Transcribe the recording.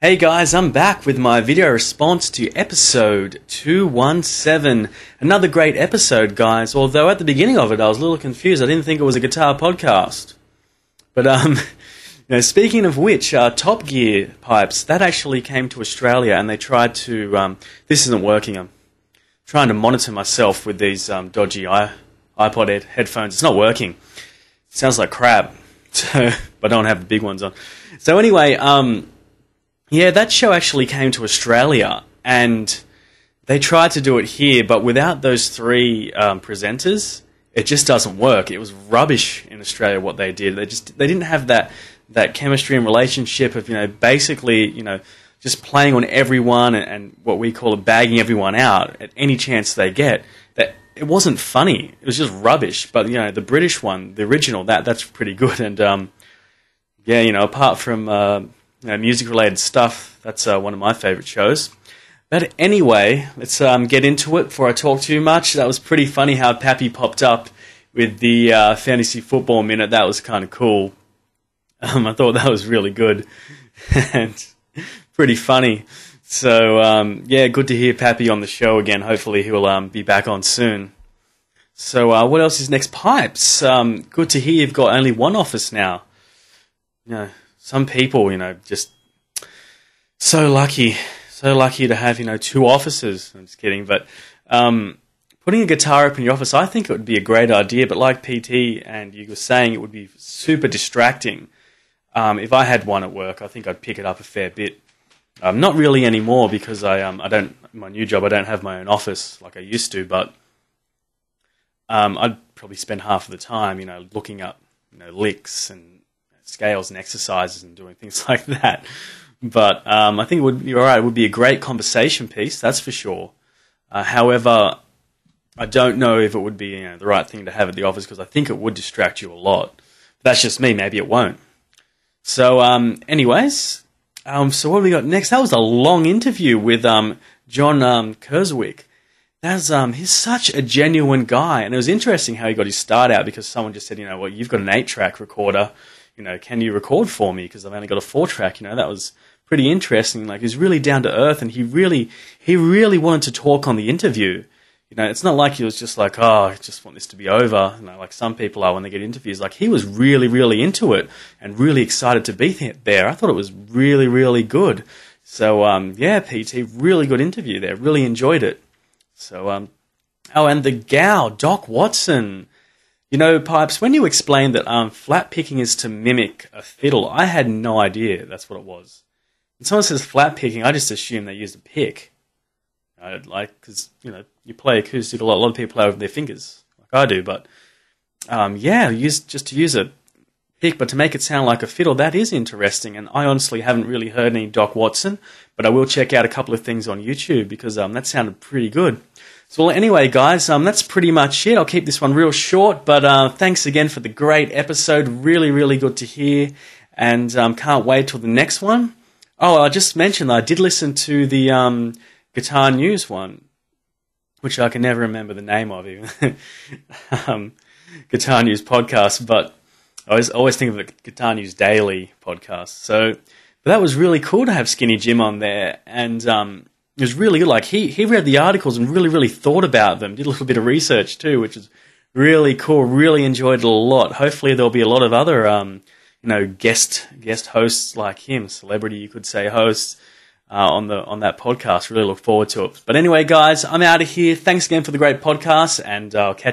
Hey guys, I'm back with my video response to episode 217. Another great episode, guys, although at the beginning of it I was a little confused. I didn't think it was a guitar podcast. But, speaking of which, Top Gear pipes, that actually came to Australia and they tried to, this isn't working, I'm trying to monitor myself with these dodgy iPod headphones. It's not working. It sounds like crap, but I don't have the big ones on. So anyway, yeah, that show actually came to Australia, and they tried to do it here, but without those three presenters, it just doesn't work. It was rubbish in Australia what they did. They didn't have that chemistry and relationship of basically just playing on everyone and what we call bagging everyone out at any chance they get. That it wasn't funny. It was just rubbish. But the British one, the original, that's pretty good. And apart from music-related stuff, that's one of my favourite shows. But anyway, let's get into it before I talk too much. That was pretty funny how Pappy popped up with the Fantasy Football Minute. That was kind of cool. I thought that was really good and pretty funny. So, good to hear Pappy on the show again. Hopefully he'll be back on soon. So what else is next? Pipes. Good to hear you've got only one office now. Some people, just so lucky to have, two offices. I'm just kidding, but putting a guitar up in your office, I think it would be a great idea, but like PT and you were saying, it would be super distracting. If I had one at work, I think I'd pick it up a fair bit. Not really anymore because I don't, my new job, I don't have my own office like I used to, but I'd probably spend half of the time, looking up, licks and scales and exercises and doing things like that. But I think it would be all right. It would be a great conversation piece, that's for sure. However, I don't know if it would be the right thing to have at the office because I think it would distract you a lot. But that's just me. Maybe it won't. So anyways, so what have we got next? That was a long interview with John Kurzwick. He's such a genuine guy. And it was interesting how he got his start out because someone just said, well, you've got an 8-track recorder. Can you record for me? Because I've only got a 4-track. That was pretty interesting. Like, he's really down to earth, and he really wanted to talk on the interview. It's not like he was just like, oh, I just want this to be over. Like some people are when they get interviews. Like, he was really, really into it and really excited to be there. I thought it was really, really good. So, PT, really good interview there. Really enjoyed it. So, and the gal, Doc Watson. Pipes, when you explained that flat picking is to mimic a fiddle, I had no idea that's what it was. When someone says flat picking, I just assume they used a pick. Because, you play acoustic a lot. A lot of people play with their fingers, like I do. But, to use a pick, but to make it sound like a fiddle, that is interesting. And I honestly haven't really heard any Doc Watson, but I will check out a couple of things on YouTube because that sounded pretty good. So anyway, guys, that's pretty much it. I'll keep this one real short, but thanks again for the great episode. Really, really good to hear, and can't wait till the next one. Oh, I just mentioned that I did listen to the Guitar News one, which I can never remember the name of even. Guitar News podcast, but I always think of the Guitar News Daily podcast. So, but that was really cool to have Skinny Jim on there, and it was really good. Like, he read the articles and really, really thought about them, did a little bit of research too, which is really cool. Really enjoyed it a lot. Hopefully there'll be a lot of other, guest hosts like him, celebrity, you could say, hosts, on that podcast. Really look forward to it. But anyway, guys, I'm out of here. Thanks again for the great podcast, and I'll catch